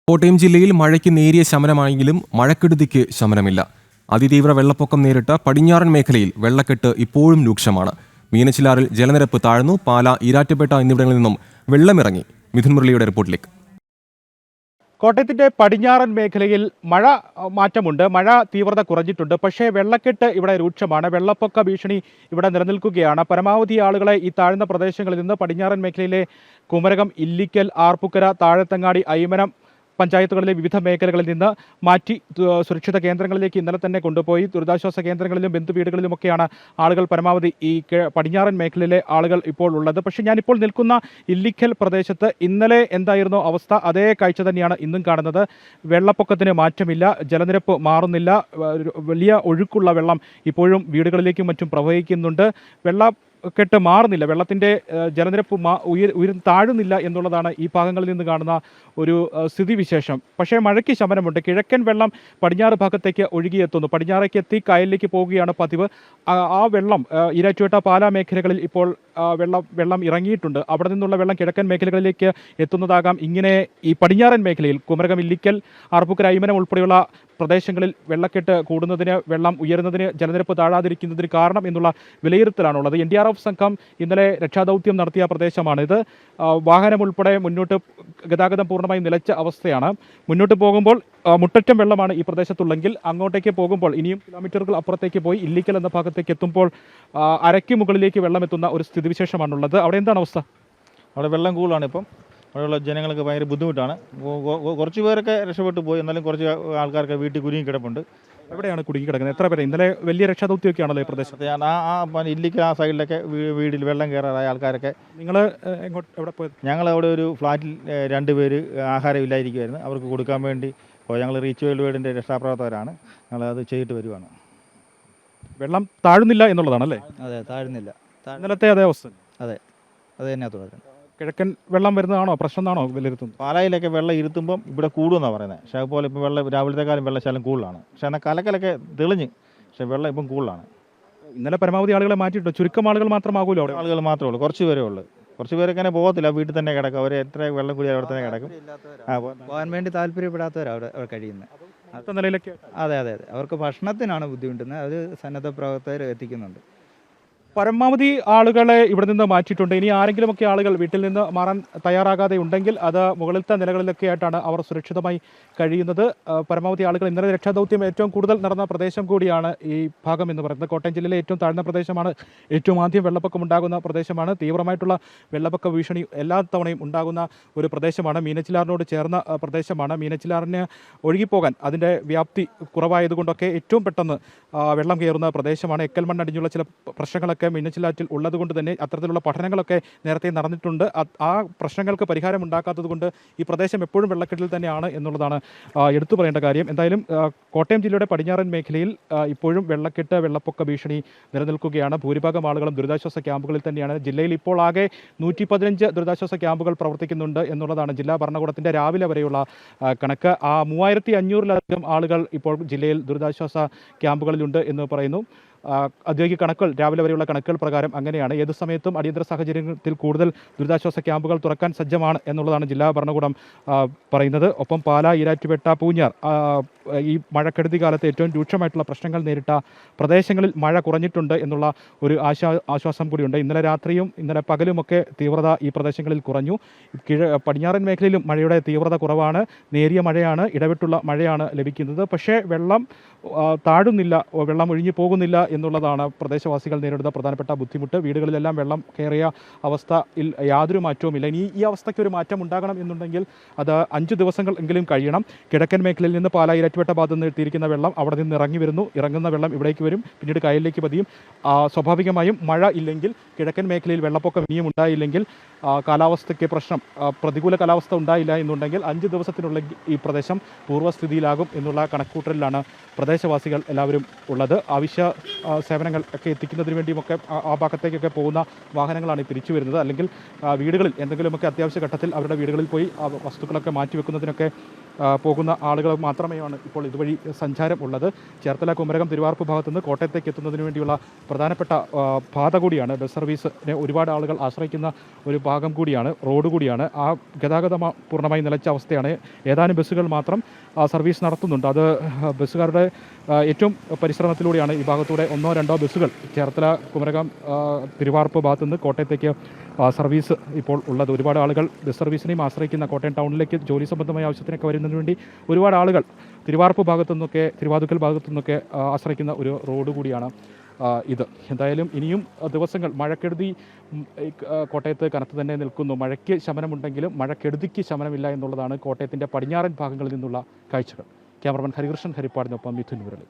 കോട്ടയം ജില്ലയിൽ മഴയ്ക്ക് നേരിയ ശമനമായെങ്കിലും മഴക്കെടുതിക്ക് ശമനമില്ല. അതിതീവ്ര വെള്ളപ്പൊക്കം നേരിട്ട പടിഞ്ഞാറൻ മേഖലയിൽ വെള്ളക്കെട്ട് ഇപ്പോഴും രൂക്ഷമാണ്. മീനച്ചിലാറിൽ ജലനിരപ്പ് താഴ്ന്നു. പാല, ഈരാറ്റുപേട്ട എന്നിവിടങ്ങളിൽ നിന്നും വെള്ളമിറങ്ങി. മിഥുൻ മുരളിയുടെ റിപ്പോർട്ടിലേക്ക്. കോട്ടയത്തിന്റെ പടിഞ്ഞാറൻ മേഖലയിൽ മഴ മാറ്റമുണ്ട്. മഴ തീവ്രത കുറഞ്ഞിട്ടുണ്ട്. പക്ഷേ വെള്ളക്കെട്ട് ഇവിടെ രൂക്ഷമാണ്. വെള്ളപ്പൊക്ക ഭീഷണി ഇവിടെ നിലനിൽക്കുകയാണ്. പരമാവധി ആളുകളെ ഈ താഴ്ന്ന പ്രദേശങ്ങളിൽ നിന്ന് പടിഞ്ഞാറൻ മേഖലയിലെ കുമരകം, ഇല്ലിക്കൽ, ആർപ്പുക്കര, താഴത്തങ്ങാടി, അയ്മനം പഞ്ചായത്തുകളിലെ വിവിധ മേഖലകളിൽ നിന്ന് മാറ്റി സുരക്ഷിത കേന്ദ്രങ്ങളിലേക്ക് ഇന്നലെ തന്നെ കൊണ്ടുപോയി. ദുരിതാശ്വാസ കേന്ദ്രങ്ങളിലും ബന്ധുവീടുകളിലുമൊക്കെയാണ് ആളുകൾ പരമാവധി ഈ പടിഞ്ഞാറൻ മേഖലയിലെ ആളുകൾ ഇപ്പോൾ ഉള്ളത്. പക്ഷേ ഞാനിപ്പോൾ നിൽക്കുന്ന ഇല്ലിക്കൽ പ്രദേശത്ത് ഇന്നലെ എന്തായിരുന്നു അവസ്ഥ, അതേ കാഴ്ച തന്നെയാണ് ഇന്നും കാണുന്നത്. വെള്ളപ്പൊക്കത്തിന് മാറ്റമില്ല, ജലനിരപ്പ് മാറുന്നില്ല, വലിയ ഒഴുക്കുള്ള വെള്ളം ഇപ്പോഴും വീടുകളിലേക്കും മറ്റും പ്രവഹിക്കുന്നുണ്ട്. വെള്ളക്കെട്ട് മാറുന്നില്ല, വെള്ളത്തിൻ്റെ ജലനിരപ്പ് താഴുന്നില്ല എന്നുള്ളതാണ് ഈ ഭാഗങ്ങളിൽ നിന്ന് കാണുന്ന ഒരു സ്ഥിതിവിശേഷം. പക്ഷേ മഴയ്ക്ക് ശമനമുണ്ട്. കിഴക്കൻ വെള്ളം പടിഞ്ഞാറ് ഭാഗത്തേക്ക് ഒഴുകിയെത്തുന്നു. പടിഞ്ഞാറേക്ക് എത്തി കായലിലേക്ക് പോവുകയാണ് പതിവ്. ആ വെള്ളം ഈരാറ്റുപേട്ട, പാലാ മേഖലകളിൽ ഇപ്പോൾ വെള്ളം ഇറങ്ങിയിട്ടുണ്ട്. അവിടെ നിന്നുള്ള വെള്ളം കിഴക്കൻ മേഖലകളിലേക്ക് എത്തുന്നതാകാം. ഇങ്ങനെ ഈ പടിഞ്ഞാറൻ മേഖലയിൽ കുമരകം, ഇല്ലിക്കൽ, ആർപ്പുക്കര, അയ്മനം ഉൾപ്പെടെയുള്ള പ്രദേശങ്ങളിൽ വെള്ളക്കെട്ട് കൂടുന്നതിന്, വെള്ളം ഉയരുന്നതിന്, ജലനിരപ്പ് താഴാതിരിക്കുന്നതിന് കാരണം എന്നുള്ള വിലയിരുത്തലാണുള്ളത്. NDRF സംഘം ഇന്നലെ രക്ഷാദൗത്യം നടത്തിയ പ്രദേശമാണിത്. വാഹനം ഉൾപ്പെടെ മുന്നോട്ട് ഗതാഗതം പൂർണ്ണമായും നിലച്ച അവസ്ഥയാണ്. മുന്നോട്ട് പോകുമ്പോൾ മുട്ടറ്റം വെള്ളമാണ് ഈ പ്രദേശത്തുള്ളെങ്കിൽ അങ്ങോട്ടേക്ക് പോകുമ്പോൾ ഇനിയും കിലോമീറ്ററുകൾ അപ്പുറത്തേക്ക് പോയി ഇല്ലിക്കൽ എന്ന ഭാഗത്തേക്ക് എത്തുമ്പോൾ അരയ്ക്ക് മുകളിലേക്ക് വെള്ളം എത്തുന്ന ഒരു സ്ഥിതിവിശേഷമാണുള്ളത്. അവിടെ എന്താണ് അവസ്ഥ? അവിടെ വെള്ളം കൂടുതലാണ്. ഇപ്പം അവിടെയുള്ള ജനങ്ങൾക്ക് ഭയങ്കര ബുദ്ധിമുട്ടാണ്. കുറച്ച് പേരൊക്കെ രക്ഷപ്പെട്ടു പോയി, എന്നാലും കുറച്ച് ആൾക്കാർക്ക് വീട്ടിൽ കുരുങ്ങി കിടപ്പുണ്ട്. എവിടെയാണ് കുടുങ്ങി കിടക്കുന്നത്? എത്ര പേര്? ഇന്നലെ വലിയ രക്ഷാദൗത്യമൊക്കെയാണല്ലോ ഈ പ്രദേശത്ത്. ഇല്ലിക്കൽ ആ സൈഡിലൊക്കെ വീട്ടിൽ വെള്ളം കയറാറായ ആൾക്കാരൊക്കെ. നിങ്ങൾ എവിടെ പോയത്? ഞങ്ങൾ അവിടെ ഒരു ഫ്ലാറ്റിൽ 2 പേര് ആഹാരം ഇല്ലായിരിക്കുമായിരുന്നു. അവർക്ക് കൊടുക്കാൻ വേണ്ടി ഞങ്ങൾ റീച്ച് വേൾഡ് വീടിൻ്റെ രക്ഷാപ്രവർത്തകരാണ്. ഞങ്ങളത് ചെയ്തിട്ട് വരുവാണ്. വെള്ളം താഴുന്നില്ല എന്നുള്ളതാണല്ലേ? അതെ, താഴുന്നില്ല. ഇന്നലത്തെ അതേ അവസ്ഥ? അതെ, അത് തന്നെ തുടരുന്നത്. കിഴക്കൻ വെള്ളം വരുന്നതാണോ പ്രശ്നം എന്നാണോ വിലയിരുത്തുന്നത്? പാലായിലൊക്കെ വെള്ളം ഇരുത്തുമ്പം ഇവിടെ കൂടുമെന്നാണ് പറയുന്നത്. പക്ഷേ അതുപോലെ ഇപ്പോൾ രാവിലത്തെ കാലം വെള്ളശാലം കൂടുതലാണ്. പക്ഷേ എന്നാൽ കലക്കലൊക്കെ തെളിഞ്ഞ്, പക്ഷേ വെള്ളം ഇപ്പം കൂടുതലാണ്. ഇന്നലെ പരമാവധി ആളുകളെ മാറ്റിയിട്ടോ? ചുരുക്കം ആളുകൾ മാത്രമാകുമല്ലോ അവിടെ? ആളുകൾ മാത്രമേ ഉള്ളൂ, കുറച്ച് പേരേ ഉള്ളൂ. കുറച്ച് പേരൊക്കെ അങ്ങനെ പോകത്തില്ല, വീട്ടിൽ തന്നെ കിടക്കും. അവർ എത്ര വെള്ളം കൂടി അവിടെ തന്നെ കിടക്കും. പോകാൻ വേണ്ടി താല്പര്യപ്പെടാത്തവരാണ് അവിടെ കഴിയുന്നത്. അടുത്ത നിലയിലൊക്കെ? അതെ, അവർക്ക് ഭക്ഷണത്തിനാണ് ബുദ്ധിമുട്ടുന്നത്. അത് സന്നദ്ധ പ്രവർത്തകർ എത്തിക്കുന്നുണ്ട്. പരമാവധി ആളുകളെ ഇവിടെ നിന്ന് മാറ്റിയിട്ടുണ്ട്. ഇനി ആരെങ്കിലുമൊക്കെ ആളുകൾ വീട്ടിൽ നിന്ന് മാറാൻ തയ്യാറാകാതെ ഉണ്ടെങ്കിൽ അത് മുകളിലത്തെ നിലകളിലൊക്കെ ആയിട്ടാണ് അവർ സുരക്ഷിതമായി കഴിയുന്നത്. പരമാവധി ആളുകൾ ഇന്നലെ രക്ഷാദൗത്യം ഏറ്റവും കൂടുതൽ നടന്ന പ്രദേശം കൂടിയാണ് ഈ ഭാഗം എന്ന് പറയുന്നത്. കോട്ടയം ജില്ലയിലെ ഏറ്റവും താഴ്ന്ന പ്രദേശമാണ്. ഏറ്റവും ആദ്യം വെള്ളപ്പൊക്കം ഉണ്ടാകുന്ന പ്രദേശമാണ്. തീവ്രമായിട്ടുള്ള വെള്ളപ്പൊക്ക ഭീഷണി എല്ലാ തവണയും ഉണ്ടാകുന്ന ഒരു പ്രദേശമാണ്. മീനച്ചിലാറിനോട് ചേർന്ന പ്രദേശമാണ്. മീനച്ചിലാറിന് ഒഴുകിപ്പോകാൻ അതിൻ്റെ വ്യാപ്തി കുറവായതുകൊണ്ടൊക്കെ ഏറ്റവും പെട്ടെന്ന് വെള്ളം കയറുന്ന പ്രദേശമാണ്. എക്കൽ മണ്ണടിഞ്ഞുള്ള ചില പ്രശ്നങ്ങളൊക്കെ മീനച്ചിലാറ്റിൽ ഉള്ളതുകൊണ്ട് തന്നെ അത്തരത്തിലുള്ള പഠനങ്ങളൊക്കെ നേരത്തെ നടന്നിട്ടുണ്ട്. ആ പ്രശ്നങ്ങൾക്ക് പരിഹാരം ഉണ്ടാക്കാത്തത് കൊണ്ട് ഈ പ്രദേശം എപ്പോഴും വെള്ളക്കെട്ടിൽ തന്നെയാണ് എന്നുള്ളതാണ് എടുത്തു പറയേണ്ട കാര്യം. എന്തായാലും കോട്ടയം ജില്ലയുടെ പടിഞ്ഞാറൻ മേഖലയിൽ ഇപ്പോഴും വെള്ളക്കെട്ട്, വെള്ളപ്പൊക്ക ഭീഷണി നിലനിൽക്കുകയാണ്. ഭൂരിഭാഗം ആളുകളും ദുരിതാശ്വാസ ക്യാമ്പുകളിൽ തന്നെയാണ്. ജില്ലയിൽ ഇപ്പോൾ ആകെ 115 ദുരിതാശ്വാസ ക്യാമ്പുകൾ പ്രവർത്തിക്കുന്നുണ്ട് എന്നുള്ളതാണ് ജില്ലാ ഭരണകൂടത്തിൻ്റെ രാവിലെ വരെയുള്ള കണക്ക്. 3500-ലധികം ആളുകൾ ഇപ്പോൾ ജില്ലയിൽ ദുരിതാശ്വാസ ക്യാമ്പുകളിലുണ്ട് എന്ന് പറയുന്നു. ഔദ്യോഗിക കണക്കുകൾ, രാവിലെ വരെയുള്ള കണക്കുകൾ പ്രകാരം അങ്ങനെയാണ്. ഏത് സമയത്തും അടിയന്തര സാഹചര്യത്തിൽ കൂടുതൽ ദുരിതാശ്വാസ ക്യാമ്പുകൾ തുറക്കാൻ സജ്ജമാണ് എന്നുള്ളതാണ് ജില്ലാ ഭരണകൂടം പറയുന്നത്. ഒപ്പം പാലാ, ഈരാറ്റുപേട്ട, പൂഞ്ഞാർ ഈ മഴക്കെടുതി കാലത്ത് ഏറ്റവും രൂക്ഷമായിട്ടുള്ള പ്രശ്നങ്ങൾ നേരിട്ട പ്രദേശങ്ങളിൽ മഴ കുറഞ്ഞിട്ടുണ്ട് എന്നുള്ള ഒരു ആശ്വാസം കൂടിയുണ്ട്. ഇന്നലെ രാത്രിയും ഇന്നലെ പകലുമൊക്കെ തീവ്രത ഈ പ്രദേശങ്ങളിൽ കുറഞ്ഞു. പടിഞ്ഞാറൻ മേഖലയിലും മഴയുടെ തീവ്രത കുറവാണ്. നേരിയ മഴയാണ്, ഇടവിട്ടുള്ള മഴയാണ് ലഭിക്കുന്നത്. പക്ഷേ വെള്ളം താഴുന്നില്ല, വെള്ളം ഒഴിഞ്ഞു പോകുന്നില്ല എന്നുള്ളതാണ് പ്രദേശവാസികൾ നേരിടുന്ന പ്രധാനപ്പെട്ട ബുദ്ധിമുട്ട്. വീടുകളിലെല്ലാം വെള്ളം കയറിയ അവസ്ഥയിൽ യാതൊരു മാറ്റവുമില്ല. ഇനി ഈ അവസ്ഥയ്ക്ക് ഒരു മാറ്റം ഉണ്ടാകണം എന്നുണ്ടെങ്കിൽ അത് 5 ദിവസങ്ങൾ എങ്കിലും കഴിയണം. കിഴക്കൻ മേഖലയിൽ നിന്ന് പാലാ, ഈരാറ്റുപേട്ട ഭാഗത്ത് നിന്ന് എത്തിയിരിക്കുന്ന വെള്ളം അവിടെ നിന്ന് ഇറങ്ങി വരുന്നു. ഇറങ്ങുന്ന വെള്ളം ഇവിടേക്ക് വരും, പിന്നീട് കായലിലേക്ക് പതിയും. സ്വാഭാവികമായും മഴ ഇല്ലെങ്കിൽ, കിഴക്കൻ മേഖലയിൽ വെള്ളപ്പൊക്കം ഇനിയും ഉണ്ടായില്ലെങ്കിൽ, കാലാവസ്ഥയ്ക്ക് പ്രശ്നം, പ്രതികൂല കാലാവസ്ഥ ഉണ്ടായില്ല എന്നുണ്ടെങ്കിൽ 5 ദിവസത്തിനുള്ള ഈ പ്രദേശം പൂർവ്വസ്ഥിതിയിലാകും എന്നുള്ള കണക്കൂട്ടലിലാണ് പ്രദേശവാസികൾ എല്ലാവരും ഉള്ളത്. ആവശ്യ സേവനങ്ങൾ ഒക്കെ എത്തിക്കുന്നതിന് വേണ്ടിയുമൊക്കെ ആ ഭാഗത്തേക്കൊക്കെ പോകുന്ന വാഹനങ്ങളാണ് തിരിച്ചു വരുന്നത്. അല്ലെങ്കിൽ വീടുകളിൽ എന്തെങ്കിലുമൊക്കെ അത്യാവശ്യ ഘട്ടത്തിൽ അവരുടെ വീടുകളിൽ പോയി വസ്തുക്കളൊക്കെ മാറ്റിവെക്കുന്നതിനൊക്കെ പോകുന്ന ആളുകൾ മാത്രമേയാണ് ഇപ്പോൾ ഇതുവഴി സഞ്ചാരം ഉള്ളത്. ചേർത്തല, കുമരകം, തിരുവാർപ്പ് ഭാഗത്തു നിന്ന് കോട്ടയത്തേക്ക് എത്തുന്നതിന് വേണ്ടിയുള്ള പ്രധാനപ്പെട്ട പാത കൂടിയാണ്. ബസ് സർവീസിനെ ഒരുപാട് ആളുകൾ ആശ്രയിക്കുന്ന ഒരു ഭാഗം കൂടിയാണ്, റോഡ് കൂടിയാണ്. ആ ഗതാഗതം പൂർണ്ണമായി നിലച്ച അവസ്ഥയാണ്. ഏതാനും ബസ്സുകൾ മാത്രം സർവീസ് നടത്തുന്നുണ്ട്. അത് ബസ്സുകാരുടെ ഏറ്റവും പരിശ്രമത്തിലൂടെയാണ് ഈ ഭാഗത്തൂടെ 1-2 ബസ്സുകൾ ചേർത്തല, കുമരകം, തിരുവാർപ്പ് ഭാഗത്തുനിന്ന് കോട്ടയത്തേക്ക് സർവീസ് ഇപ്പോൾ ഉള്ളത്. ഒരുപാട് ആളുകൾ ബസ് സർവീസിനെയും ആശ്രയിക്കുന്ന കോട്ടയം ടൗണിലേക്ക് ജോലി സംബന്ധമായ ആവശ്യത്തിനൊക്കെ വരുന്നതിന് വേണ്ടി ഒരുപാട് ആളുകൾ തിരുവാർപ്പ് ഭാഗത്തു നിന്നൊക്കെ, തിരുവാതുക്കൽ ഭാഗത്തു നിന്നൊക്കെ ആശ്രയിക്കുന്ന ഒരു റോഡ് കൂടിയാണ് ഇത്. എന്തായാലും ഇനിയും ദിവസങ്ങൾ മഴക്കെടുതി കോട്ടയത്ത് കനത്ത് തന്നെ നിൽക്കുന്നു. മഴയ്ക്ക് ശമനമുണ്ടെങ്കിലും മഴക്കെടുതിക്ക് ശമനമില്ല എന്നുള്ളതാണ് കോട്ടയത്തിൻ്റെ പടിഞ്ഞാറൻ ഭാഗങ്ങളിൽ നിന്നുള്ള കാഴ്ചകൾ. ക്യാമറമാൻ ഹരികൃഷ്ണൻ ഹരിപ്പാടിനൊപ്പം മിഥുൻ മുരളി.